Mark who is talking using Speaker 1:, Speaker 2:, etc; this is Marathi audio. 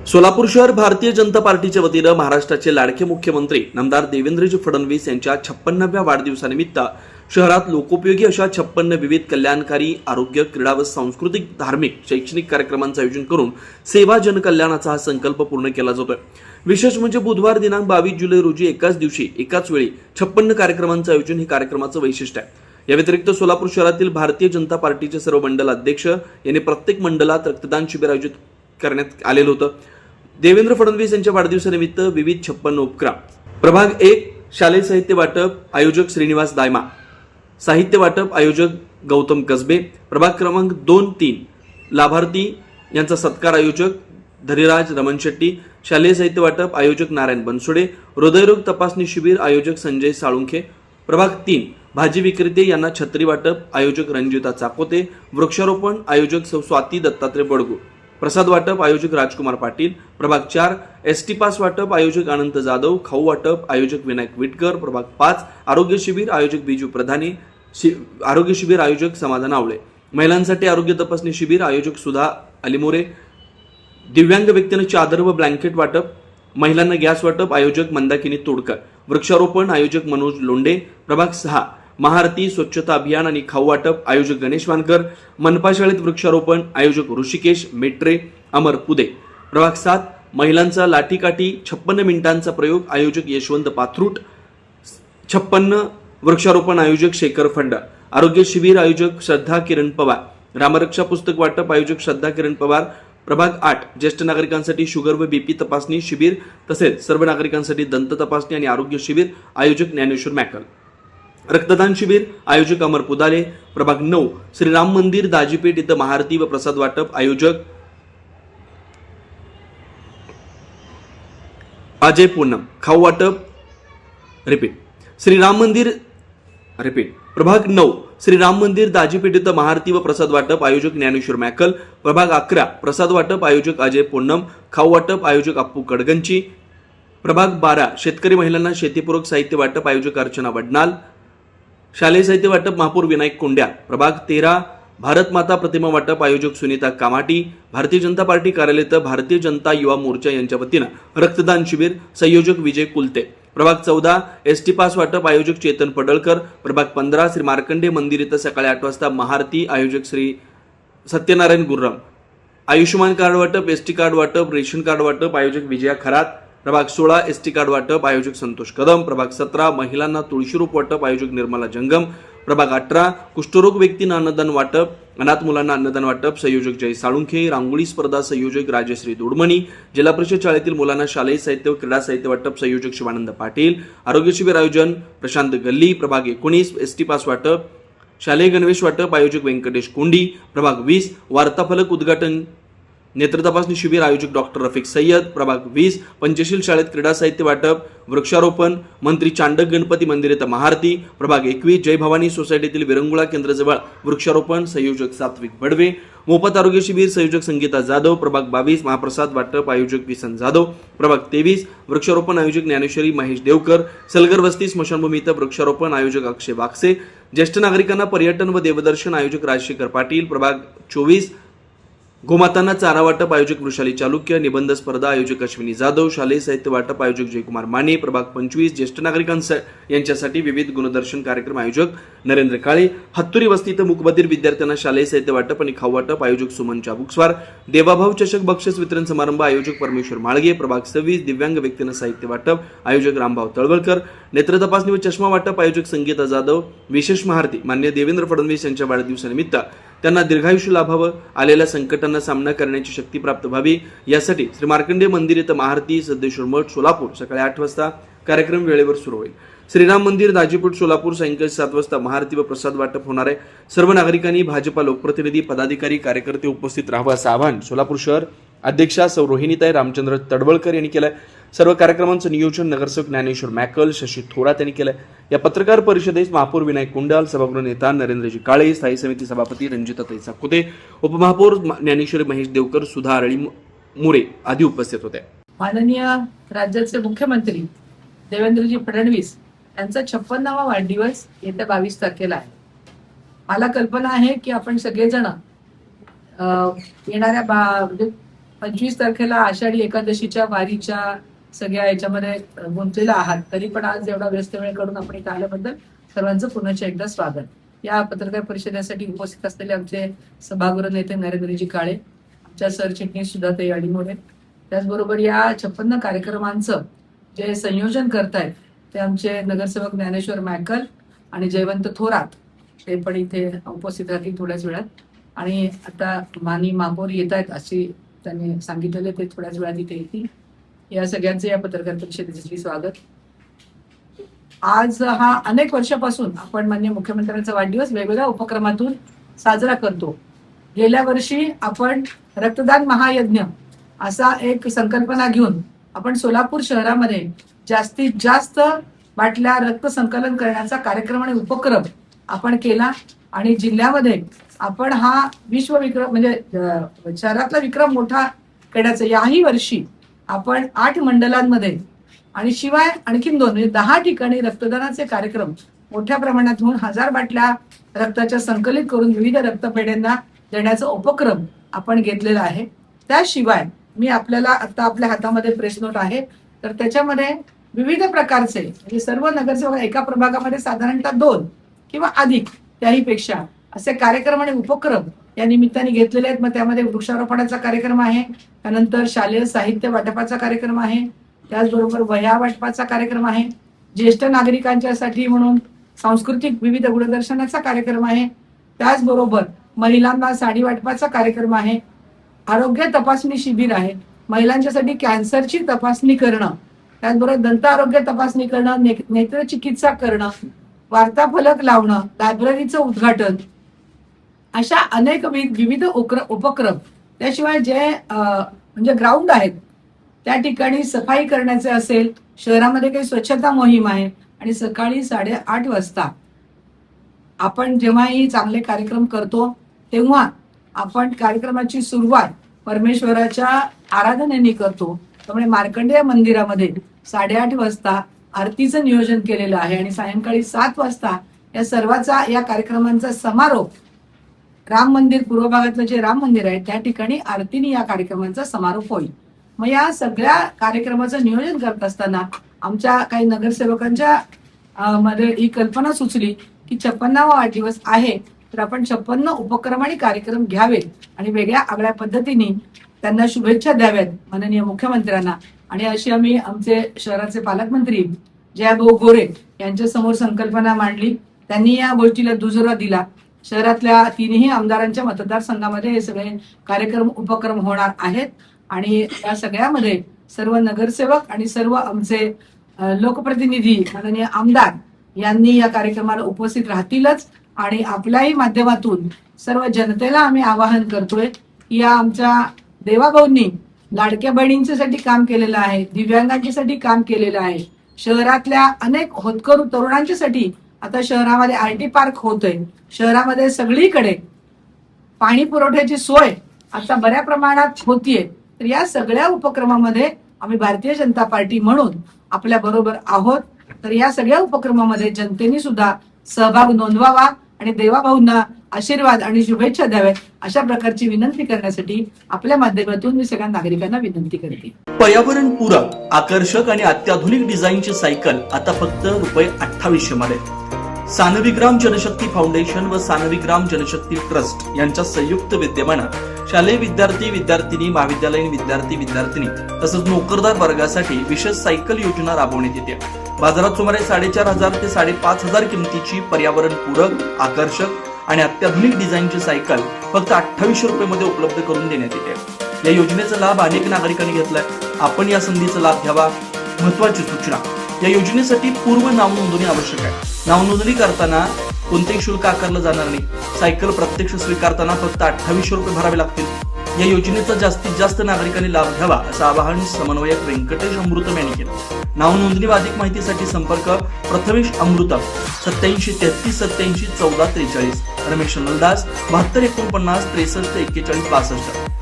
Speaker 1: सोलापूर शहर भारतीय जनता पार्टीच्या वतीनं महाराष्ट्राचे लाडके मुख्यमंत्री नामदार देवेंद्रजी फडणवीस यांच्या 56व्या वाढदिवसानिमित्त शहरात लोकोपयोगी अशा 56 विविध कल्याणकारी आरोग्य, क्रीडा व सांस्कृतिक, धार्मिक, शैक्षणिक कार्यक्रमांचं आयोजन करून सेवा जनकल्याणाचा हा संकल्प पूर्ण केला जातोय। विशेष म्हणजे बुधवार दिनांक 22 जुलै रोजी एकाच दिवशी एकाच वेळी 56 कार्यक्रमांचं आयोजन हे कार्यक्रमाचं वैशिष्ट्य आहे। या व्यतिरिक्त सोलापूर शहरातील भारतीय जनता पार्टीचे सर्व मंडल अध्यक्ष यांनी प्रत्येक मंडलात रक्तदान शिबिर आयोजित करण्यात आलेलं होतं। देवेंद्र फडणवीस यांच्या वाढदिवसानिमित्त विविध 56 उपक्रम। प्रभाग 1 शालेय साहित्य वाटप, आयोजक श्रीनिवास दायमा, साहित्य वाटप आयोजक गौतम कसबे। प्रभाग क्रमांक 2-3 लाभार्थी यांचा सत्कार आयोजक धरीराज रमण शेट्टी, शालेय साहित्य वाटप आयोजक नारायण बनसोडे, हृदयरोग तपासणी शिबिर आयोजक संजय साळुंखे। प्रभाग 3 भाजी विक्रेते यांना छत्री वाटप आयोजक रंजिता चाकोते, वृक्षारोपण आयोजक सौ स्वाती दत्तात्रय बडगू, प्रसाद वाटप आयोजक राजकुमार पाटील। प्रभाग 4 एसटी पास वाटप आयोजक अनंत जाधव, खाऊ वाटप आयोजक विनायक विटकर। प्रभाग 5 आरोग्य शिबिर आयोजक बिजू प्रधानी, आरोग्य शिबिर आयोजक समाधान आवळे, महिलांसाठी आरोग्य तपासणी शिबिर आयोजक सुधा अलिमोरे, दिव्यांग व्यक्तींना चादर व ब्लँकेट वाटप, महिलांना गॅस वाटप आयोजक मंदाकिनी तोडकर, वृक्षारोपण आयोजक मनोज लोंढे। प्रभाग 6 महाआरती, स्वच्छता अभियान आणि खाऊ वाटप आयोजक गणेश वानकर, मनपा शाळेत वृक्षारोपण आयोजक ऋषिकेश मेट्रे, अमर पुदे। प्रभाग 7 महिलांचा लाठीकाठी 56 मिनिटांचा प्रयोग आयोजक यशवंत पाथरूट, 56 वृक्षारोपण आयोजक शेखर फंड, आरोग्य शिबिर आयोजक श्रद्धा किरण पवार, रामरक्षा पुस्तक वाटप आयोजक श्रद्धा किरण पवार। प्रभाग 8 ज्येष्ठ नागरिकांसाठी शुगर व बीपी तपासणी शिबिर तसेच सर्व नागरिकांसाठी दंत तपासणी आणि आरोग्य शिबिर आयोजक ज्ञानेश्वर मॅकल, रक्तदान शिबिर आयोजक अमर पुदाले। प्रभाग 9 श्रीराम मंदिर दाजीपेठ इथं महाआरती व प्रसाद वाटप आयोजक अजय पूनम, खाऊ वाटप रिपीट प्रभाग 9 श्रीराम मंदिर दाजीपेठ इथं महाआरती व प्रसाद वाटप आयोजक ज्ञानेश्वर मॅकल। प्रभाग 11 प्रसाद वाटप आयोजक अजय पूनम, खाऊ वाटप आयोजक अप्पू कडगंची। प्रभाग 12 शेतकरी महिलांना शेतीपूरक साहित्य वाटप आयोजक अर्चना वडनाल, शालेय साहित्य वाटप महापौर विनायक कोंड्या। प्रभाग 13 भारत माता प्रतिमा वाटप आयोजक सुनीता कामाटी, भारतीय जनता पार्टी कार्यालय भारतीय जनता युवा मोर्चा यांच्या वतीनं रक्तदान शिबिर संयोजक विजय कुलते। प्रभाग 14 एसटी पास वाटप आयोजक चेतन पडळकर। प्रभाग 15 श्री मार्कंडे मंदिर इथं सकाळी 8 वाजता महाआरती आयोजक श्री सत्यनारायण गुर्रम, आयुष्यमान कार्ड वाटप, एसटी कार्ड वाटप, रेशन कार्ड वाटप आयोजक विजया खरात। प्रभाग 16 एसटी कार्ड वाटप आयोजक संतोष कदम। प्रभाग 17 महिलांना तुळशीरोप वाटप आयोजक निर्मला जंगम। प्रभाग 18 कुष्ठरोग व्यक्तींना अन्नदान वाटप, अनाथ मुलांना अन्नदान वाटप संयोजक जय साळुंखे, रांगोळी स्पर्धा संयोजक राजश्री दोडमणी, जिल्हा परिषद शाळेतील मुलांना शालेय साहित्य व क्रीडा साहित्य वाटप संयोजक शिवानंद पाटील, आरोग्य शिबिर आयोजन प्रशांत गल्ली। प्रभाग 19 एसटी पास वाटप शालेय गणवेश वाटप आयोजक व्यंकटेश कोंडी। प्रभाग 20 वार्ताफलक उद्घाटन नेत्र तपासणी शिबिर आयोजक डॉक्टर रफिक सय्यद। प्रभाग 20 पंचशील शाळेत क्रीडा साहित्य वाटप, वृक्षारोपण मंत्री चांडक गणपती मंदिर इथं महाआरती। प्रभाग 21 जय भवानी सोसायटीतील विरंगुळा केंद्राजवळ वृक्षारोपण संयोजक सात्विक बडवे, मोफत आरोग्य शिबिर संयोजक संगीता जाधव। प्रभाग 22 महाप्रसाद वाटप आयोजक विसन जाधव। प्रभाग 23 वृक्षारोपण आयोजक ज्ञानेश्वरी महेश देवकर, सलगर वस्ती स्मशानभूमी इथं वृक्षारोपण आयोजक अक्षय वागसे, ज्येष्ठ नागरिकांना पर्यटन व देवदर्शन आयोजक राजशेखर पाटील। प्रभाग 24 गोमातांना चारा वाटप आयोजक वृषाली चालुक्य, निबंध स्पर्धा आयोजक अश्विनी जाधव, शालेय साहित्य वाटप आयोजक जयकुमार माने। प्रभाग 25 ज्येष्ठ यांच्यासाठी विविध गुणदर्शन कार्यक्रम आयोजक नरेंद्र काळे, हत्तुरी वस्ती इथं मूकबधिर विद्यार्थ्यांना शालेय साहित्य वाटप आणि खाऊ वाटप आयोजक सुमन चाबुकस्वार, देवाभाऊ चषक बक्षीस वितरण समारंभ आयोजक परमेश्वर माळगे। प्रभाग 26 दिव्यांग व्यक्तींना साहित्य वाटप आयोजक रामभाऊ तळवळकर, नेत्र तपासणी व चष्मा वाटप आयोजक संगीता जाधव। विशेष महाआरती माननीय देवेंद्र फडणवीस यांच्या वाढदिवसानिमित्त त्यांना दीर्घायुष्य लाभावं, आलेल्या संकटांना सामना करण्याची शक्ती प्राप्त व्हावी यासाठी श्री मार्कंडे मंदिर इथं महाआरती सिद्धेश्वर मठ सोलापूर सकाळी 8 वाजता कार्यक्रम वेळेवर सुरू होईल। श्रीराम मंदिर दाजीपेठ सोलापूर सायंकाळी 7 वाजता महाआरती व प्रसाद वाटप होणार आहे। सर्व नागरिकांनी भाजपा लोकप्रतिनिधी पदाधिकारी कार्यकर्ते उपस्थित राहावं असं आवाहन सोलापूर शहर अध्यक्षा सौ रोहिणीताई रामचंद्र तडवळकर यांनी केलंय। सर्व कार्यक्रमांचं नियोजन नगरसेवक ज्ञानेश्वर मॅकल, शशी थोरात यांनी केलंय। या पत्रकार परिषदेस महापौर विनायक कुंडाल, सभागृह नेता नरेंद्रजी काळे, स्थायी समिती सभापती रंजिताताई चाकोते, उपमहापौर ज्ञानेश्वरी महेश देवकर, सुधा अरळी मोरे आदी उपस्थित होते।
Speaker 2: माननीय राज्याचे मुख्यमंत्री देवेंद्रजी फडणवीस यांचा 56वा वाढदिवस येत्या 22 तारखेला आहे। मला कल्पना आहे की आपण सगळेजण येणाऱ्या 25 तारखेला आषाढी एकादशीच्या वारीच्या सगळ्या याच्यामध्ये गुंतलेला आहात, तरी पण आज एवढा व्यस्त वेळ काढून आपण इथे आल्याबद्दल सर्वांचं पुन्हा एकदा स्वागत. या पत्रकार परिषदेसाठी उपस्थित असलेले आमचे सभागृह नेते नरेंद्रजी काळे, आमच्या सरचिटणीस सुधाताई अडिमोरे, त्याचबरोबर या 56 कार्यक्रमांचं जे संयोजन करतायत ते आमचे नगरसेवक ज्ञानेश्वर मॅकल आणि जयवंत थोरात, ते पण इथे उपस्थित राहतील थोड्याच वेळात. आणि आता मानी महापौर येत आहेत अशी त्यांनी सांगितलेले, ते थोड्याच वेळात इथे येतील. या सगळ्यांचे या पत्रकार परिषदेचे स्वागत. आज हा अनेक वर्षापासून आपण माननीय मुख्यमंत्र्यांचा वाढदिवस वेगवेगळ्या उपक्रमातून साजरा करतो. गेल्या वर्षी आपण रक्तदान महायज्ञ असा एक संकल्पना घेऊन आपण सोलापूर शहरामध्ये जास्तीत जास्त बाटल्या रक्त संकलन करण्याचा कार्यक्रम आणि उपक्रम आपण केला आणि जिल्ह्यामध्ये आपण हा विश्वविक्रम म्हणजे शहरातला विक्रम मोठा करण्याचा याही वर्षी आपण 8 मंडलांमध्ये आणि शिवाय आणखीन 2 म्हणजे 10 ठिकाणी रक्तदानाचे कार्यक्रम मोठ्या प्रमाणात होऊन 1000 बाटल्या रक्ताच्या संकलित करून विविध रक्तपेढ्यांना देण्याचा उपक्रम आपण घेतलेला आहे. त्याशिवाय मी आपल्याला आता आपल्या हातामध्ये प्रेस नोट आहे, तर त्याच्यामध्ये विविध प्रकारचे म्हणजे सर्व नगरसेवक एका प्रभागामध्ये साधारणतः 2 किंवा अधिक त्याही पेक्षा असे कार्यक्रम आणि उपक्रम या निमित्ताने घेतलेले आहेत. मग त्यामध्ये वृक्षारोपणाचा कार्यक्रम आहे, त्यानंतर शालेय साहित्य वाटपाचा कार्यक्रम आहे, त्याचबरोबर वह्या वाटपाचा कार्यक्रम आहे, ज्येष्ठ नागरिकांच्यासाठी म्हणून सांस्कृतिक विविध गुणदर्शनाचा कार्यक्रम आहे, त्याचबरोबर महिलांना साडी वाटपाचा कार्यक्रम आहे, आरोग्य तपासणी शिबिर आहे, महिलांच्यासाठी कॅन्सरची तपासणी करणं, त्याचबरोबर दंत आरोग्य तपासणी करणं, नेत्रचिकित्सा करणं, वार्ताफलक लावणं, लायब्ररीचं उद्घाटन, अशा अनेक विविध उपक्रम. त्याशिवाय जे म्हणजे ग्राउंड आहेत त्या ठिकाणी सफाई करण्याचे असेल, शहरामध्ये काही स्वच्छता मोहीम आहे आणि सकाळी 8:30 वाजता आपण जेव्हाही चांगले कार्यक्रम करतो तेव्हा आपण कार्यक्रमाची सुरुवात परमेश्वराच्या आराधनेने करतो. त्यामुळे मार्कंडेय मंदिरामध्ये 8:30 वाजता आरतीचं नियोजन केलेलं आहे आणि सायंकाळी 7 वाजता या सर्वाचा या कार्यक्रमांचा समारोप राम मंदिर पूर्व भागातलं जे राम मंदिर आहे त्या ठिकाणी आरतीने या कार्यक्रमांचा समारोप होईल. मग या सगळ्या कार्यक्रमाचं नियोजन करत असताना आमच्या काही नगरसेवकांच्या मध्ये ही कल्पना सुचली की 56वा वाढदिवस आहे, तर आपण 56 उपक्रम आणि कार्यक्रम घ्यावेत आणि वेगळ्या आगळ्या पद्धतीने त्यांना शुभेच्छा द्याव्यात माननीय मुख्यमंत्र्यांना. आणि अशी आम्ही आमचे शहराचे पालकमंत्री जयाभाऊ गोरे यांच्या समोर संकल्पना मांडली. त्यांनी या गोष्टीला दुजोरा दिला. शहरातल्या 3ही आमदारांच्या मतदारसंघामध्ये हे सगळे कार्यक्रम उपक्रम होणार आहेत आणि या सगळ्यामध्ये सर्व नगरसेवक आणि सर्व आमचे लोकप्रतिनिधी माननीय आमदार यांनी या कार्यक्रमाला उपस्थित राहतीलच. आणि आपल्याही माध्यमातून सर्व जनतेला आम्ही आवाहन करतोय की या आमच्या देवाभाऊंनी लाडक्या बहिणींच्यासाठी काम केलेलं आहे, दिव्यांगांच्यासाठी काम केलेलं आहे, शहरातल्या अनेक होतकरू तरुणांच्यासाठी आता शहरामध्ये आयटी पार्क होतोय, शहरामध्ये सगळीकडे पाणी पुरवठ्याची सोय आता बऱ्या प्रमाणात होतीये. तर या सगळ्या उपक्रमामध्ये आम्ही भारतीय जनता पार्टी म्हणून आपल्या बरोबर आहोत. तर या सगळ्या उपक्रमामध्ये जनतेने सुद्धा सहभाग नोंदवावा आणि देवाभाऊंना आशीर्वाद आणि शुभेच्छा द्याव्यात अशा प्रकारची विनंती करण्यासाठी आपल्या माध्यमातून मी सगळ्या नागरिकांना विनंती करते.
Speaker 1: पर्यावरण पूरक, आकर्षक आणि अत्याधुनिक डिझाईनची सायकल आता फक्त ₹2800 मध्ये. सानविग्राम जनशक्ती फाउंडेशन व सानविग्राम जनशक्ती ट्रस्ट यांच्या संयुक्त विद्यमानं शालेय विद्यार्थी विद्यार्थिनी, महाविद्यालयीन विद्यार्थी विद्यार्थिनी तसंच नोकरदार वर्गासाठी विशेष सायकल योजना राबवण्यात येते. बाजारात सुमारे 4500 ते 5500 किमतीची पर्यावरण पूरक, आकर्षक आणि अत्याधुनिक डिझाईनची सायकल फक्त ₹2800 मध्ये उपलब्ध करून देण्यात येते. या योजनेचा लाभ अनेक नागरिकांनी घेतलाय. आपण या संधीचा लाभ घ्यावा. महत्वाची सूचना, या योजनेसाठी पूर्व नाव नोंदणी आवश्यक आहे. नाव नोंदणी करताना कोणतेही शुल्क आकारलं जाणार नाही. सायकल प्रत्यक्ष स्वीकारताना फक्त ₹2800 भरावे लागतील. या योजनेचा जास्तीत जास्त नागरिकांनी लाभ घ्यावा असं आवाहन समन्वयक व्यंकटेश अमृतम यांनी केलं. नाव नोंदणी व अधिक माहितीसाठी संपर्क प्रथमेश अमृतम 87 33 87 14 43, रमेश नलदास 72 49 63 41 62.